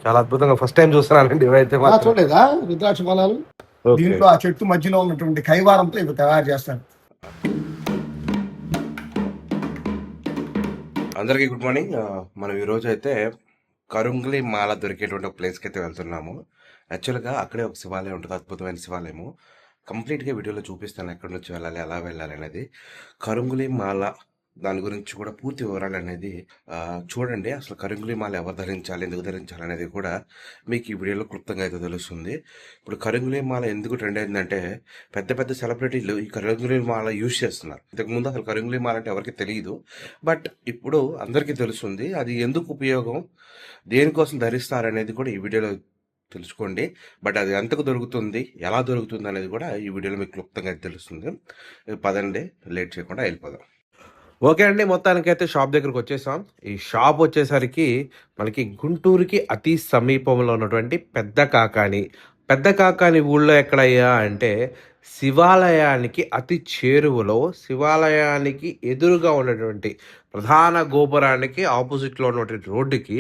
చాలా అద్భుతంగా first time చూస్తున్నానండి ఇవైతే మాత్రం. చూడలేదా రుద్రాక్ష ఫలాలు? ఓకే. దీంట్లో ఆ చెట్టు మధ్యలో ఉన్నటువంటి కైవారంతో ఇవి తయారు చేస్తారు. అందరికీ గుడ్ మార్నింగ్. మనం ఈరోజు అయితే కరుంగ్లి మాల దొరికేటువంటి ఒక ప్లేస్కి అయితే వెళ్తున్నాము. యాక్చువల్గా అక్కడే ఒక శివాలయం ఉంటుంది, అద్భుతమైన శివాలయము. కంప్లీట్గా వీడియోలో చూపిస్తాను ఎక్కడి నుంచి వెళ్ళాలి, ఎలా వెళ్ళాలి అనేది. కరుంగులి మాల దాని గురించి కూడా పూర్తి వివరాలు అనేది చూడండి. అసలు కరుంగులి మాల ఎవరు ధరించాలి, ఎందుకు ధరించాలి అనేది కూడా మీకు ఈ వీడియోలో క్లుప్తంగా అయితే తెలుస్తుంది. ఇప్పుడు కరుంగులి మాల ఎందుకు ట్రెండ్ అయిందంటే పెద్ద పెద్ద సెలబ్రిటీలు ఈ కరుంగులి మాల యూజ్ చేస్తున్నారు. ఇంతకుముందు అసలు కరుంగులి మాల అంటే ఎవరికి తెలియదు, బట్ ఇప్పుడు అందరికీ తెలుస్తుంది. అది ఎందుకు ఉపయోగం, దేనికోసం ధరిస్తారు అనేది కూడా ఈ వీడియోలో తెలుసుకోండి. బట్ అది ఎంతకు దొరుకుతుంది, ఎలా దొరుకుతుంది అనేది కూడా ఈ వీడియోలో మీకు క్లుప్తంగా తెలుస్తుంది. పదండి, లేట్ చేయకుండా వెళ్ళిపోదాం. ఓకే అండి, మొత్తానికైతే షాప్ దగ్గరకు వచ్చేసాం. ఈ షాప్ వచ్చేసరికి మనకి గుంటూరుకి అతి సమీపంలో ఉన్నటువంటి పెద్ద కాకాని ఊళ్ళో ఎక్కడయ్యా అంటే శివాలయానికి అతి చేరువలో, శివాలయానికి ఎదురుగా ఉన్నటువంటి ప్రధాన గోపురానికి ఆపోజిట్లో ఉన్నటువంటి రోడ్డుకి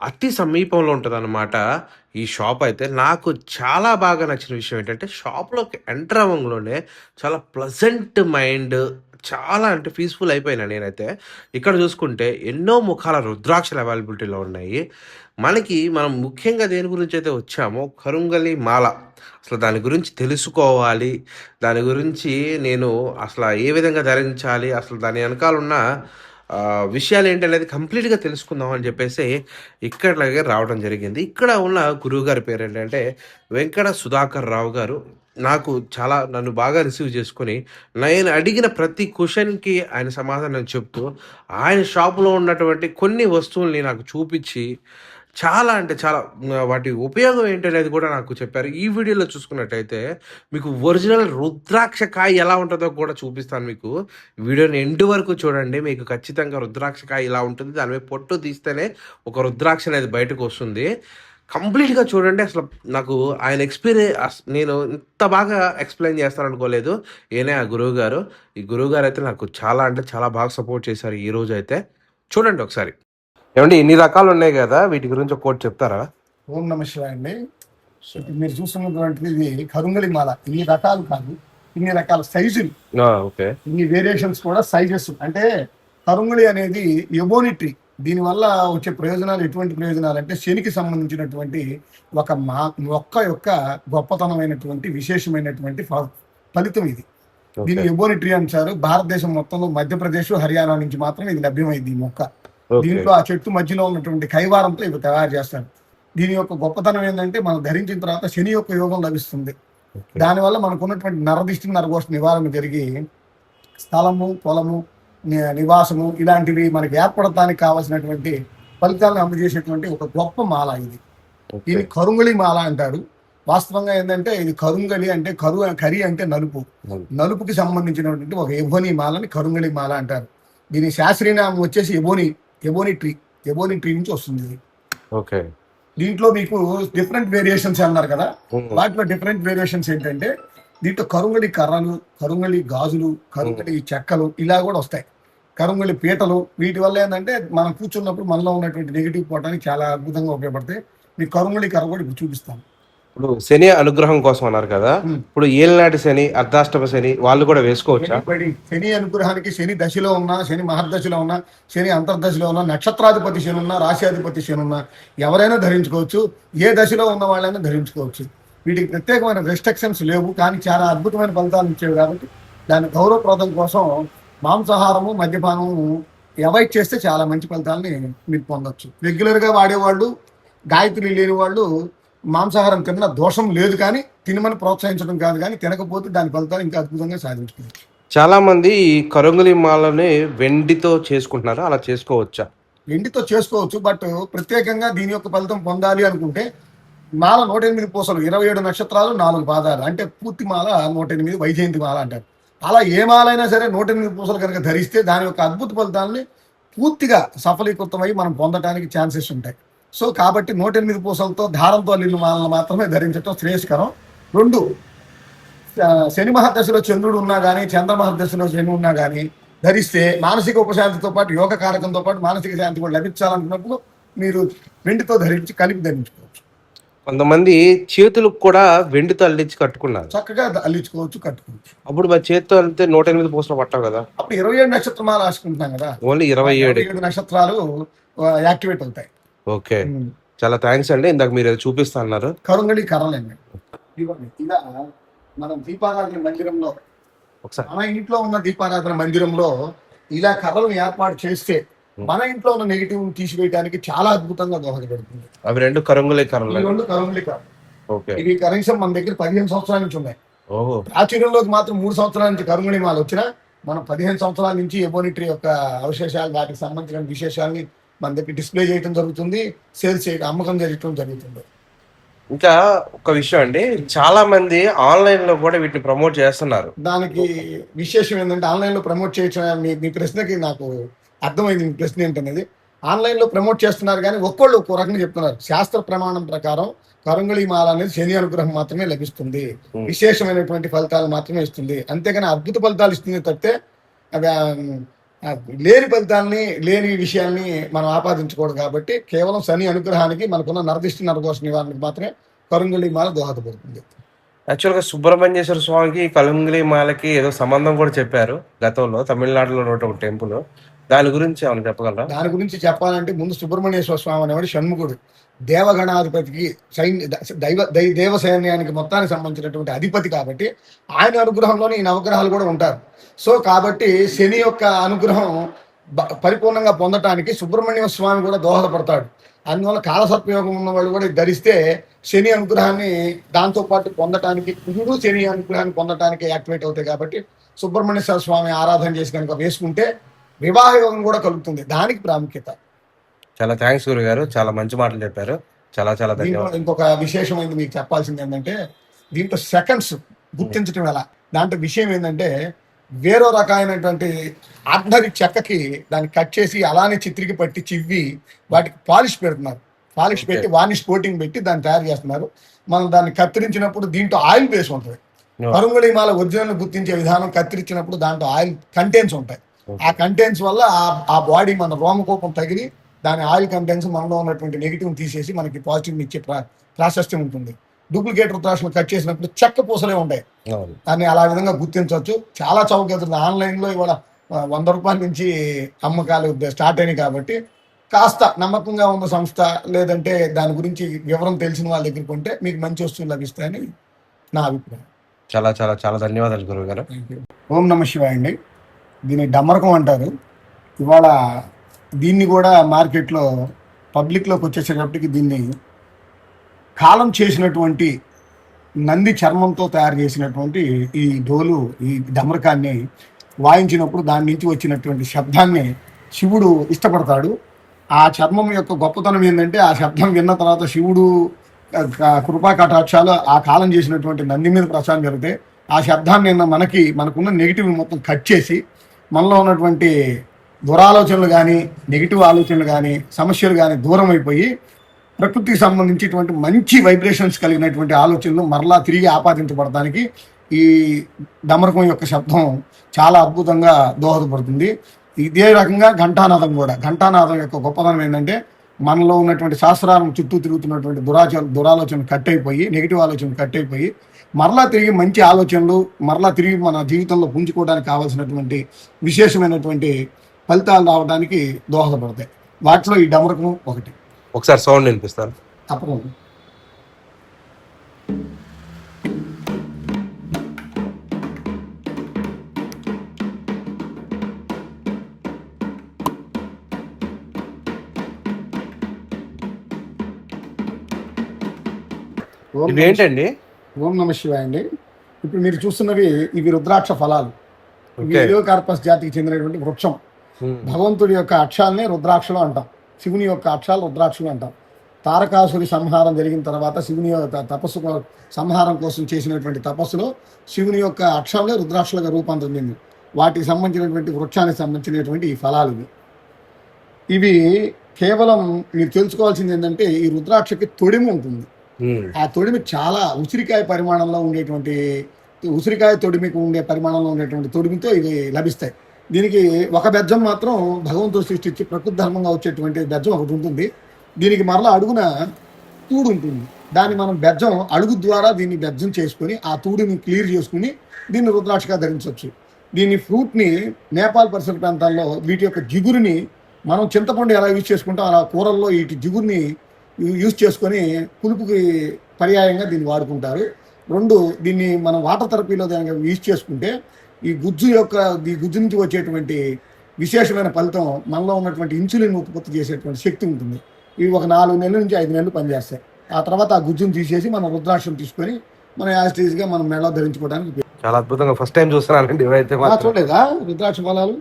అతి సమీపంలో ఉంటుంది అన్నమాట ఈ షాప్. అయితే నాకు చాలా బాగా నచ్చిన విషయం ఏంటంటే షాప్లోకి ఎంటర్ అవ్వడంలోనే చాలా ప్లజెంట్ మైండ్, చాలా అంటే పీస్ఫుల్ అయిపోయినా నేనైతే. ఇక్కడ చూసుకుంటే ఎన్నో ముఖాల రుద్రాక్షలు అవైలబిలిటీలో ఉన్నాయి. మనం ముఖ్యంగా దేని గురించి అయితే వచ్చామో కరుంగలి మాల, అసలు దాని గురించి తెలుసుకోవాలి, దాని గురించి నేను అసలు ఏ విధంగా ధరించాలి, అసలు దాని వెనకాల ఉన్న విషయాలు ఏంటనేది కంప్లీట్గా తెలుసుకుందాం అని చెప్పేసి ఇక్కడిలాగే రావడం జరిగింది. ఇక్కడ ఉన్న గురువుగారి పేరు ఏంటంటే వెంకట సుధాకర్ రావు గారు. నన్ను బాగా రిసీవ్ చేసుకొని నేను అడిగిన ప్రతి క్వశ్చన్కి ఆయన సమాధానం చెప్తూ ఆయన షాపులో ఉన్నటువంటి కొన్ని వస్తువుల్ని నాకు చూపించి చాలా అంటే చాలా వాటి ఉపయోగం ఏంటనేది కూడా నాకు చెప్పారు. ఈ వీడియోలో చూసుకున్నట్టయితే మీకు ఒరిజినల్ రుద్రాక్ష కాయ ఎలా ఉంటుందో కూడా చూపిస్తాను. మీకు వీడియోని ఎండ్ వరకు చూడండి, మీకు ఖచ్చితంగా రుద్రాక్ష కాయ ఇలా ఉంటుంది, దాని మీద పొట్టు తీస్తేనే ఒక రుద్రాక్ష అనేది బయటకు వస్తుంది. కంప్లీట్గా చూడండి. అసలు నాకు ఆయన నేను ఇంత బాగా ఎక్స్ప్లెయిన్ చేస్తారనుకోలేదు. ఆ గురువుగారు, ఈ గురువుగారు అయితే నాకు చాలా అంటే చాలా బాగా సపోర్ట్ చేశారు. ఈ రోజు అయితే చూడండి ఒకసారి. ఏమండి, ఇన్ని రకాలు ఉన్నాయి కదా, వీటి గురించి ఒకటి చెప్తారా? ఓం నమ శివాయ అండి. మీరు చూస్తున్నటువంటిది ఇది కరుంగలి మాల. ఇన్ని రకాలు కాదు, ఇన్ని రకాల సైజులు, ఓకే, ఇన్ని వేరియేషన్స్ కూడా సైజెస్. అంటే కరుంగలి అనేది ఎబోని ట్రీ. దీనివల్ల వచ్చే ప్రయోజనాలు ఎటువంటి ప్రయోజనాలు అంటే శనికి సంబంధించినటువంటి ఒక మొక్క యొక్క గొప్పతనమైనటువంటి విశేషమైనటువంటి ఫలితం ఇది. దీన్ని ఎబోని ట్రీ అంటారు. భారతదేశం మొత్తంలో మధ్యప్రదేశ్, హర్యానా నుంచి మాత్రం ఇది లభ్యమైంది ఈ మొక్క. దీంట్లో ఆ చెట్టు మధ్యలో ఉన్నటువంటి కైవారంతో ఇవి తయారు చేస్తారు. దీని యొక్క గొప్పతనం ఏంటంటే మనం ధరించిన తర్వాత శని యొక్క యోగం లభిస్తుంది. దానివల్ల మనకు ఉన్నటువంటి నరదిష్టి, నరఘోష నివారణ జరిగి స్థలము, పొలము, నివాసము ఇలాంటివి మనకి ఏర్పడటానికి కావాల్సినటువంటి ఫలితాలను అందజేసేటువంటి ఒక గొప్ప మాల ఇది. ఇది కరుంగలి మాల అంటారు. వాస్తవంగా ఏంటంటే ఇది కరుంగలి అంటే కరి అంటే నలుపుకి సంబంధించినటువంటి ఒక ఎబోని మాలని కరుంగలి మాల అంటారు. దీని శాస్త్రీయనామం వచ్చేసి ఎబోని ట్రీ నుంచి వస్తుంది. ఓకే. దీంట్లో మీకు డిఫరెంట్ వేరియేషన్స్ అన్నారు కదా, వాటిలో డిఫరెంట్ వేరియేషన్స్ ఏంటంటే దీంట్లో కరుంగలి కర్రలు, కరుంగలి గాజులు, కరుంగలి చెక్కలు ఇలా కూడా వస్తాయి. కరుంగలి పీటలు. వీటి వల్ల ఏంటంటే మనం కూర్చున్నప్పుడు మనలో ఉన్నటువంటి నెగిటివ్ పోవడానికి చాలా అద్భుతంగా ఉపయోగపడతాయి. మీకు కరుంగలి కర్ర కూడా ఇప్పుడు చూపిస్తాను. ఇప్పుడు శని అనుగ్రహం కోసం అన్నారు కదా, ఇప్పుడు ఏలినాటి శని, అర్ధాష్టమ శని వాళ్ళు కూడా వేసుకోవచ్చా? శని అనుగ్రహానికి శని దశలో ఉన్నా, శని మహర్దశలో ఉన్నా, శని అంతర్దశలో ఉన్నా, నక్షత్రాధిపతి శని ఉన్నా, రాశ్యాధిపతి శని ఉన్నా ఎవరైనా ధరించుకోవచ్చు. ఏ దశలో ఉన్న వాళ్ళైనా ధరించుకోవచ్చు. వీటికి ప్రత్యేకమైన రెస్ట్రిక్షన్స్ లేవు, కానీ చాలా అద్భుతమైన ఫలితాలు ఇచ్చేవి. కాబట్టి దాని గౌరవప్రదం కోసం మాంసాహారము, మద్యపానము అవాయిడ్ చేస్తే చాలా మంచి ఫలితాలని మీరు పొందొచ్చు. రెగ్యులర్గా వాడేవాళ్ళు, గాయత్రి లేని వాళ్ళు మాంసాహారం తిన్న దోషం లేదు, కానీ తినమని ప్రోత్సహించడం కాదు, కానీ తినకపోతే దాని ఫలితాలు ఇంకా అద్భుతంగా సాధించుకోవచ్చు. చాలా మంది కరుంగలి మాలని వెండితో చేసుకుంటున్నారు, అలా చేసుకోవచ్చా? వెండితో చేసుకోవచ్చు, బట్ ప్రత్యేకంగా దీని యొక్క ఫలితం పొందాలి అనుకుంటే మాల 108 పూసలు, 27 నక్షత్రాలు, 4 పాదాలు, అంటే పూర్తి మాల 108 వైజయంతి మాల అంటారు. అలా ఏ మాల అయినా సరే 108 పూసలు కనుక ధరిస్తే దాని యొక్క అద్భుత ఫలితాలని పూర్తిగా సఫలీకృతమై మనం పొందడానికి ఛాన్సెస్ ఉంటాయి. సో కాబట్టి 108 పూసలతో దారంతో అల్లిన మాలను మాత్రమే ధరించడం శ్రేయస్కరం. 2, శని మహర్దశలో చంద్రుడు ఉన్నా కానీ, చంద్ర మహర్దశలో శని ఉన్నా కానీ ధరిస్తే మానసిక ఉపశాంతితో పాటు యోగ కారకంతో పాటు మానసిక శాంతి కూడా లభించాలనుకున్నప్పుడు మీరు వెండితో ధరించి కలిపి ధరించుకోవచ్చు. కొంతమంది చేతులకు కూడా వెండితో అల్లించి కట్టుకున్నారు. చక్కగా అల్లించుకోవచ్చు, కట్టుకోవచ్చు. అప్పుడు మరి చేత్తో అల్లితే 108 పూసలు పట్టవు కదా? అప్పుడు 27 నక్షత్రమాల రాసుకుంటున్నాం కదా, ఓన్లీ 27. 27 నక్షత్రాలు యాక్టివేట్ అవుతాయి. ఓకే, చాలా థ్యాంక్స్ అండి. ఇందాక మీరు ఏదో చూపిస్తా అన్నారు. కరుంగళి కర్రలండి. ఇదిగోండి, ఇలా మనం దీపారాధన మందిరంలో, ఒకసారి మన ఇంట్లో ఉన్న దీపారాధన మందిరంలో ఇలా కర్రలను ఏర్పాటు చేస్తే మన ఇంట్లో ఉన్న నెగిటివ్ తీసివేయడానికి చాలా అద్భుతంగా దోహదపడుతుంది. అవి 2 కరంగులే ఈ కర్రలు. 2 కరుంగళి కర్రలు. ఓకే. ఇవి కనీసం మన దగ్గర 15 సంవత్సరాల నుంచి ఉన్నాయి. ఓహో. ప్రాచుర్యంలోకి మాత్రం 3 సంవత్సరాల నుంచి కరుంగళి మాల వచ్చినా మనం 15 సంవత్సరాల నుంచి ఎబోనిటరీ యొక్క అవశేషాలు, వాటికి సంబంధించిన విశేషాలని మన దగ్గర డిస్ప్లే చేయడం జరుగుతుంది, సేల్స్ చేయడం, అమ్మకం చేయడం జరుగుతుంది. ఇంకా ఒక విషయం అండి, చాలా మంది ఆన్లైన్ లో కూడా వీటిని ప్రమోట్ చేస్తున్నారు. దానికి విశేషం ఏంటంటే, ఆన్లైన్లో ప్రమోట్ చేయడం, మీ ప్రశ్నకి నాకు అర్థమైంది. మీ ప్రశ్న ఏంటనేది, ఆన్లైన్లో ప్రమోట్ చేస్తున్నారు కానీ ఒక్కళ్ళు ఒక్కో రకంగా చెప్తున్నారు. శాస్త్ర ప్రమాణం ప్రకారం కరుంగళి మాల అనేది శని అనుగ్రహం మాత్రమే లభిస్తుంది, విశేషమైనటువంటి ఫలితాలు మాత్రమే ఇస్తుంది. అంతేగాని అద్భుత ఫలితాలు ఇస్తుంది తప్పితే అవి లేని ఫలితాలని, లేని విషయాల్ని మనం ఆపాదించకూడదు. కాబట్టి కేవలం శని అనుగ్రహానికి, మనకున్న నరదిష్టి నరఘోష నివారణకు మాత్రమే కరుంగళి మాల దోహదపడుతుంది. యాక్చువల్గా సుబ్రహ్మణ్యేశ్వర స్వామికి కలుంగిలి మాలకి ఏదో సంబంధం కూడా చెప్పారు గతంలో, తమిళనాడులో ఒక టెంపుల్. దాని గురించి ఏమైనా చెప్పగలరా? దాని గురించి చెప్పాలంటే, ముందు సుబ్రహ్మణ్యేశ్వర స్వామి అనేవాడు షణ్ముఖుడు, దేవగణాధిపతికి, దేవ సైన్యానికి మొత్తానికి సంబంధించినటువంటి అధిపతి. కాబట్టి ఆయన అనుగ్రహంలోనే ఈ నవగ్రహాలు కూడా ఉంటారు. సో కాబట్టి శని యొక్క అనుగ్రహం పరిపూర్ణంగా పొందటానికి సుబ్రహ్మణ్య స్వామి కూడా దోహదపడతాడు. అందువల్ల కాలసర్పయోగం ఉన్న వాళ్ళు కూడా ధరిస్తే శని అనుగ్రహాన్ని దాంతోపాటు పొందటానికి, కుజుడు శని అనుగ్రహాన్ని పొందటానికి యాక్టివేట్ అవుతాయి. కాబట్టి సుబ్రహ్మణ్యేశ్వర స్వామి ఆరాధన చేసి కనుక వేసుకుంటే వివాహ యోగం కూడా కలుగుతుంది. దానికి ప్రాముఖ్యత. చాలా థ్యాంక్స్ గురుగారు, చాలా మంచి మాటలు చెప్పారు. చాలా చాలా ధన్యవాదాలు. ఇంకొక విశేషమైంది మీకు చెప్పాల్సింది ఏంటంటే, దీంట్లో సెకండ్స్ గుర్తించడం ఎలా. దాంట్లో విషయం ఏంటంటే, వేరే రకమైనటువంటి ఆర్డినరీ చెక్కకి దాన్ని కట్ చేసి అలానే చిత్రికి పట్టి చివ్వి వాటికి పాలిష్ పెడుతున్నారు. పాలిష్ పెట్టి వార్నిష్ కోటింగ్ పెట్టి దాన్ని తయారు చేస్తున్నారు. మనం దాన్ని కత్తిరించినప్పుడు దీంట్లో ఆయిల్ బేస్ ఉంటుంది. కరుంగళి మాల ఒరిజినల్ గుర్తించే విధానం, కత్తిరించినప్పుడు దాంట్లో ఆయిల్ కంటెంట్స్ ఉంటాయి. ఆ కంటెంట్స్ వల్ల ఆ బాడీ మన రోమకోపం తగిలి దాని ఆయిల్ కంటెంట్స్ మనలో ఉన్నటువంటి నెగిటివ్ తీసేసి మనకి పాజిటివ్ ఇచ్చే ప్రాశస్త్యం ఉంటుంది. డూప్లికేట్ రుద్రాక్షలు కట్ చేసినప్పుడు చెక్క పూసలే ఉంటాయి. దాన్ని అలా విధంగా గుర్తించవచ్చు. చాలా చౌకగా ఆన్లైన్లో ఇవాళ 100 రూపాయల నుంచి అమ్మకాలు స్టార్ట్ అయినాయి. కాబట్టి కాస్త నమ్మకంగా ఉన్న సంస్థ, లేదంటే దాని గురించి వివరం తెలిసిన వాళ్ళ దగ్గర కొంటే మీకు మంచి వస్తువులు లభిస్తాయని నా అభిప్రాయం. చాలా చాలా చాలా ధన్యవాదాలు గురువు గారు. ఓం నమ శివాయ అండి. దీన్ని డమరకం అంటారు. ఇవాళ దీన్ని కూడా మార్కెట్లో పబ్లిక్లోకి వచ్చేసేటప్పటికి దీన్ని కాలం చేసినటువంటి నంది చర్మంతో తయారు చేసినటువంటి ఈ డోలు, ఈ డమరకాన్ని వాయించినప్పుడు దాని నుంచి వచ్చినటువంటి శబ్దాన్ని శివుడు ఇష్టపడతాడు. ఆ చర్మం యొక్క గొప్పతనం ఏంటంటే, ఆ శబ్దం విన్న తర్వాత శివుడు కృపా కటాక్షాలు ఆ కాలం చేసినటువంటి నంది మీద ప్రసారం జరుగుతాయి. ఆ శబ్దాన్ని మనకున్న నెగిటివ్ మొత్తం కట్ చేసి మనలో ఉన్నటువంటి దురాలోచనలు కానీ, నెగిటివ్ ఆలోచనలు కానీ, సమస్యలు కానీ దూరం అయిపోయి ప్రకృతికి సంబంధించినటువంటి మంచి వైబ్రేషన్స్ కలిగినటువంటి ఆలోచనలు మరలా తిరిగి ఆపాదించబడటానికి ఈ డమరకం యొక్క శబ్దం చాలా అద్భుతంగా దోహదపడుతుంది. ఇదే రకంగా ఘంటానాదం యొక్క గొప్పతనం ఏంటంటే, మనలో ఉన్నటువంటి శాస్త్రాలను చుట్టూ తిరుగుతున్నటువంటి దురాలోచనలు కట్ అయిపోయి, నెగిటివ్ ఆలోచనలు కట్ అయిపోయి మరలా తిరిగి మంచి ఆలోచనలు, మరలా తిరిగి మన జీవితంలో పుంజుకోవడానికి కావాల్సినటువంటి విశేషమైనటువంటి ఫలితాలు రావడానికి దోహదపడతాయి. వాటిలో ఈ డమరకం ఒకటి. ఒకసారి సౌండ్ వినిపిస్తాను. తప్పకుండా. ఏంటండి? ఓం నమ శివాయ అండి. ఇప్పుడు మీరు చూస్తున్నవి ఇవి రుద్రాక్ష ఫలాలు. కార్పస్ జాతికి చెందినటువంటి వృక్షం. భగవంతుడి యొక్క అక్షాలనే రుద్రాక్షలు అంటాం, శివుని యొక్క అక్షాలు రుద్రాక్షలు అంటాం. తారకాసురి సంహారం జరిగిన తర్వాత శివుని యొక్క తపస్సు సంహారం కోసం చేసినటువంటి తపస్సులో శివుని యొక్క అక్షాలనే రుద్రాక్షలుగా రూపాంతరం చెందింది. వాటికి సంబంధించినటువంటి వృక్షానికి సంబంధించినటువంటి ఈ ఫలాలు ఇవి కేవలం మీరు తెలుసుకోవాల్సింది ఏంటంటే, ఈ రుద్రాక్షకి తొడిమి ఉంటుంది. ఆ తొడిమి చాలా ఉసిరికాయ పరిమాణంలో ఉండేటువంటి, ఉసిరికాయ తొడిమికి ఉండే పరిమాణంలో ఉండేటువంటి తొడిమితో ఇవి లభిస్తాయి. దీనికి ఒక బెజ్జం మాత్రం భగవంతుడు సృష్టించి ప్రకృతి ధర్మంగా వచ్చేటువంటి బెజ్జం ఒకటి ఉంటుంది. దీనికి మరలా అడుగున తూడు ఉంటుంది. దాన్ని మనం బెజ్జం అడుగు ద్వారా దీన్ని బెజ్జం చేసుకొని ఆ తూడుని క్లియర్ చేసుకుని దీన్ని రుద్రాక్షగా ధరించవచ్చు. దీని ఫ్రూట్ని నేపాల్ పరిసర ప్రాంతాల్లో వీటి యొక్క జిగురుని మనం చింతపండు ఎలా యూజ్ చేసుకుంటాం అలా కూరల్లో వీటి జిగురుని యూజ్ చేసుకొని పులుపుకి పర్యాయంగా దీన్ని వాడుకుంటారు. రెండు, దీన్ని మనం వాటర్ థెరపీలో దానికి యూజ్ చేసుకుంటే ఈ గుజ్జు నుంచి వచ్చేటువంటి విశేషమైన ఫలితం మనలో ఉన్నటువంటి ఇన్సులిన్ ఉత్పత్తి చేసేటువంటి శక్తి ఉంటుంది. ఇవి ఒక 4 నెలల నుంచి 5 నెలలు పనిచేస్తాయి. ఆ తర్వాత ఆ గుజ్జును తీసేసి మనం రుద్రాక్షం తీసుకొని మనం యాస్టీజ్గా మనం మెడలో ధరించుకోవడానికి చాలా అద్భుతంగా ఫస్ట్ టైం చూస్తున్నానండి ఇవైతే మాత్రం. చూడలేదా రుద్రాక్ష ఫలాలు?